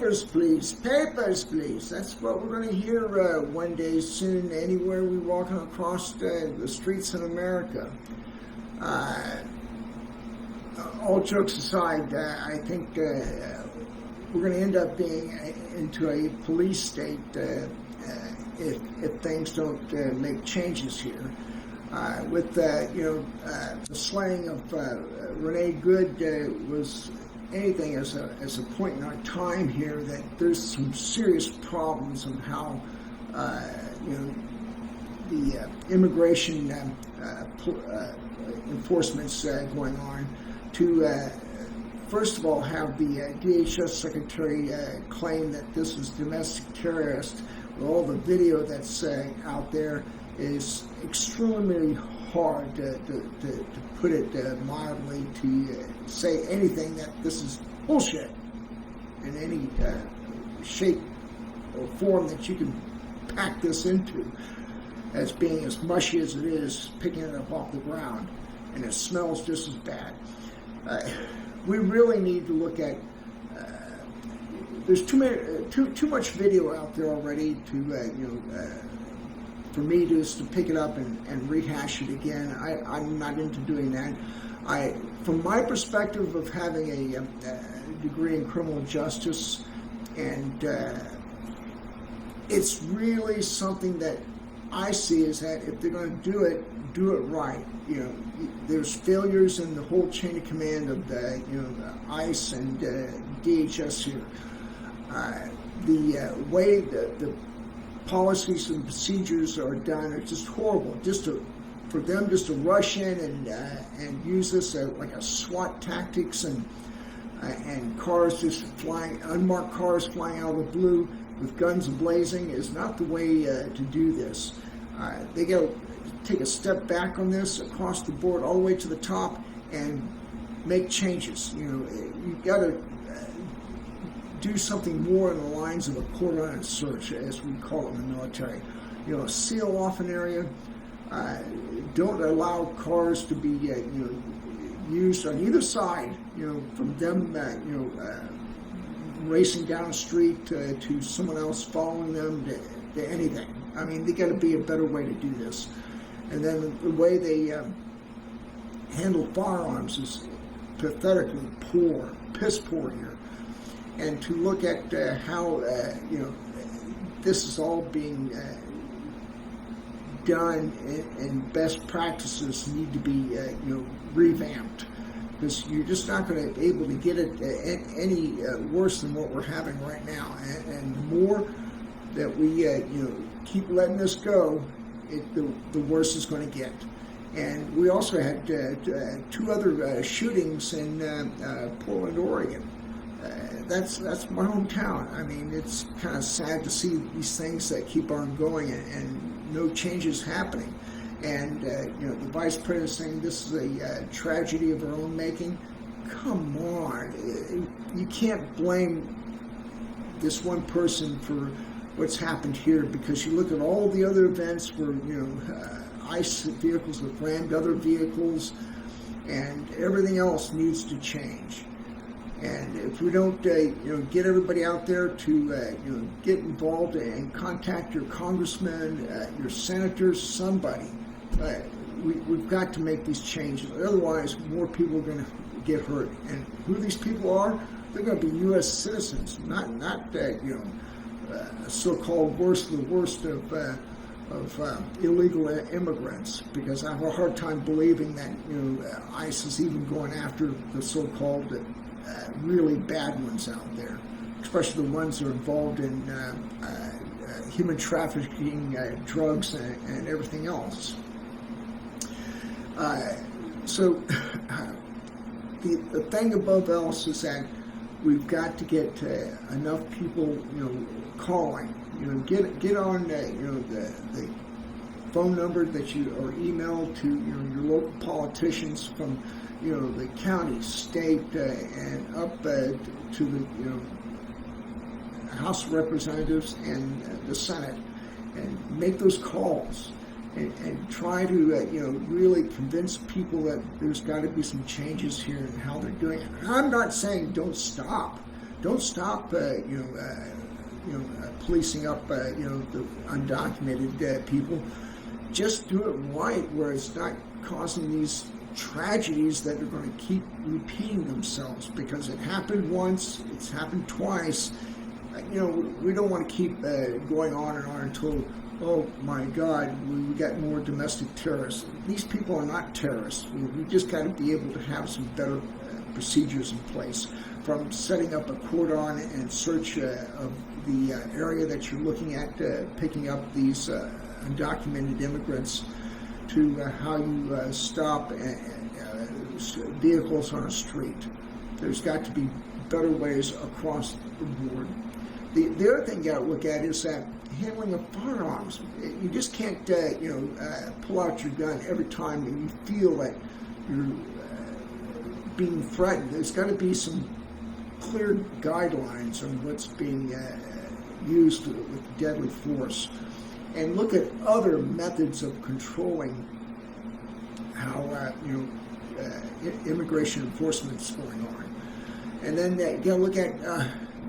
Papers, please. Papers, please. That's what we're going to hear one day soon anywhere we walk across the streets in America. All jokes aside, I think we're going to end up being into a police state if things don't make changes here. With the slaying of Renee Good was anything as a point in our time here that there's some serious problems on how the immigration enforcement's going on to first of all have the DHS secretary claim that this is domestic terrorist. With all the video that's out there is extremely hard to put it mildly, to say anything that this is bullshit in any shape or form that you can pack this into, as being as mushy as it is, picking it up off the ground, and it smells just as bad. We really need to look at. There's too much video out there already to for me just to pick it up and rehash it again. I'm not into doing that. From my perspective of having a degree in criminal justice, and it's really something that I see is that if they're going to do it right. There's failures in the whole chain of command of the ICE and DHS here. The way the policies and procedures are done are just horrible. For them to rush in and use this like a SWAT tactics and cars just flying, unmarked cars flying out of the blue with guns blazing is not the way to do this. They got to take a step back on this across the board, all the way to the top, and make changes. You've got to do something more in the lines of a cordon search, as we call it in the military. Seal off an area. Don't allow cars to be used on either side. From them racing down the street to someone else following them to anything. I mean, they got to be a better way to do this. And then the way they handle firearms is pathetically poor, piss poor here. And to look at how this is all being done, and best practices need to be revamped, because you're just not going to be able to get it any worse than what we're having right now. And the more that we keep letting this go, the worse it's going to get. And we also had two other shootings in Portland, Oregon. That's my hometown. I mean, it's kind of sad to see these things that keep on going and no changes happening. And the vice president saying this is a tragedy of our own making. Come on, you can't blame this one person for what's happened here, because you look at all the other events where ICE vehicles have rammed other vehicles, and everything else needs to change. And if we don't, get everybody out there to get involved and contact your congressmen, your senators, somebody, we've got to make these changes. Otherwise, more people are going to get hurt. And who these people are? They're going to be U.S. citizens, not so-called worst of the worst of illegal immigrants. Because I have a hard time believing that ICE is even going after the so-called really bad ones out there, especially the ones that are involved in human trafficking, drugs, and everything else. So the thing above else is that we've got to get enough people, calling. Get on the phone number that you, or email to your local politicians from the county, state, and up to the House of Representatives and the Senate, and make those calls and try to really convince people that there's got to be some changes here in how they're doing it. And I'm not saying don't stop. Don't stop, policing up, the undocumented people. Just do it right, where it's not causing these tragedies that are going to keep repeating themselves, because it happened once, it's happened twice. We don't want to keep going on and on until, oh my God, we got more domestic terrorists. These people are not terrorists. We just got to be able to have some better procedures in place, from setting up a cordon and search of the area that you're looking at, picking up these undocumented immigrants, to how you stop vehicles on a street. There's got to be better ways across the board. The other thing you got to look at is that handling of firearms. You just can't, pull out your gun every time you feel that you're being threatened. There's got to be some clear guidelines on what's being used with deadly force, and look at other methods of controlling how immigration enforcement is going on. And then you got to look at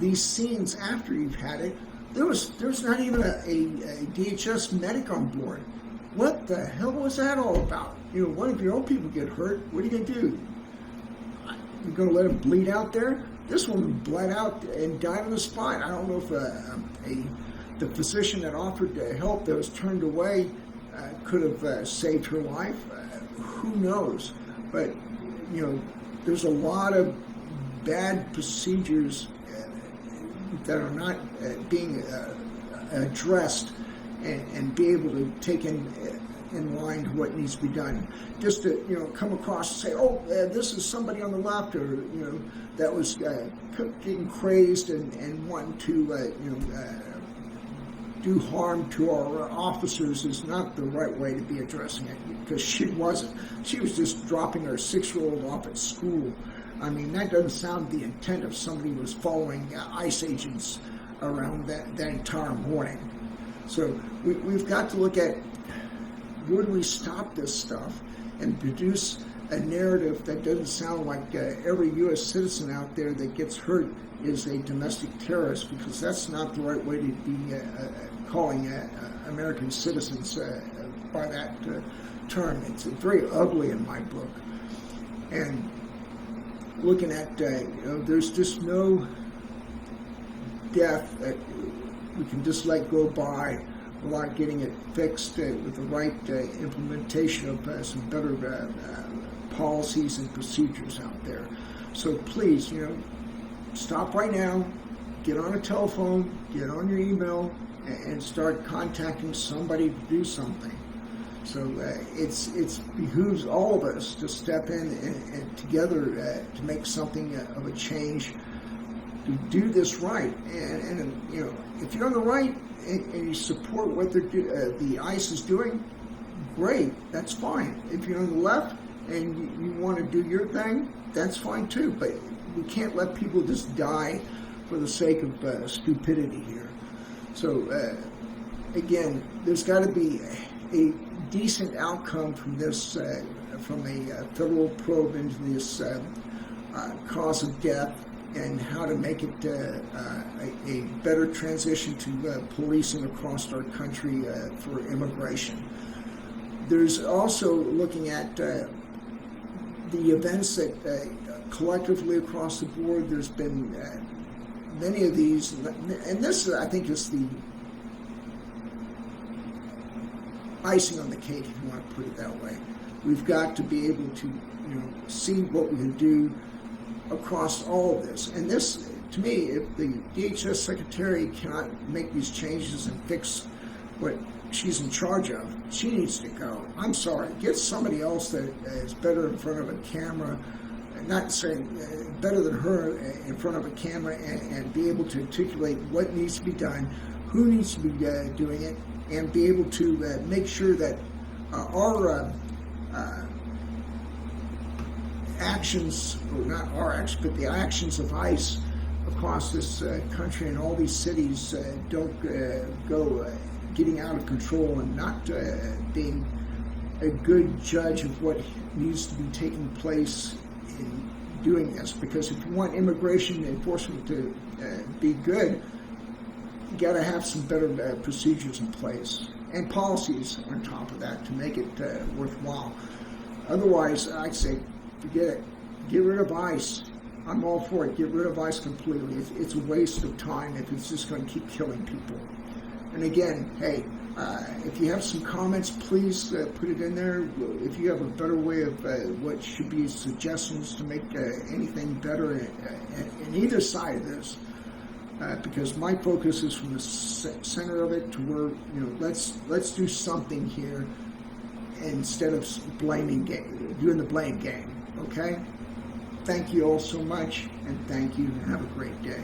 these scenes after you've had it. There's not even a DHS medic on board. What the hell was that all about? One of your own people get hurt. What are you going to do? You're going to let him bleed out there? This woman bled out and died on the spot. I don't know if the physician that offered help that was turned away could have saved her life. Who knows? But, there's a lot of bad procedures that are not being addressed and be able to take in line to what needs to be done. Just to come across and say, oh, this is somebody on the left, or that was getting crazed and wanting to do harm to our officers, is not the right way to be addressing it, because she wasn't. She was just dropping her 6-year-old off at school. I mean, that doesn't sound the intent of somebody who was following ICE agents around that entire morning. So we've got to look at, where do we stop this stuff and produce a narrative that doesn't sound like every U.S. citizen out there that gets hurt is a domestic terrorist, because that's not the right way to be calling American citizens by that term. It's very ugly in my book. And looking at, there's just no death that we can just let go by without getting it fixed with the right implementation of some better policies and procedures out there. So please, stop right now, get on a telephone, get on your email, and start contacting somebody to do something. So it behooves all of us to step in and together to make something of a change, to do this right. And if you're on the right and you support what the ICE is doing, great, that's fine. If you're on the left and you want to do your thing, that's fine too. But we can't let people just die for the sake of stupidity here. So again, there's got to be a decent outcome from this, from a federal probe into this cause of death, and how to make it a better transition to policing across our country for immigration. There's also looking at the events that collectively across the board, there's been many of these, and this I think is the icing on the cake, if you want to put it that way. We've got to be able to see what we can do across all of this. And this, to me, if the DHS secretary cannot make these changes and fix what she's in charge of, she needs to go. I'm sorry. Get somebody else that is better in front of a camera, not saying better than her in front of a camera, and be able to articulate what needs to be done, who needs to be doing it, and be able to make sure that our actions, or not our actions, but the actions of ICE across this country and all these cities don't go getting out of control and not being a good judge of what needs to be taking place in doing this, because if you want immigration enforcement to be good, you got to have some better procedures in place and policies on top of that to make it worthwhile. Otherwise, I'd say forget it. Get rid of ICE. I'm all for it. Get rid of ICE completely. It's a waste of time if it's just going to keep killing people. And again, hey, if you have some comments, please put it in there. If you have a better way of what should be suggestions to make anything better in either side of this, because my focus is from the center of it to where, let's do something here instead of doing the blame game. Okay? Thank you all so much, and thank you, and have a great day.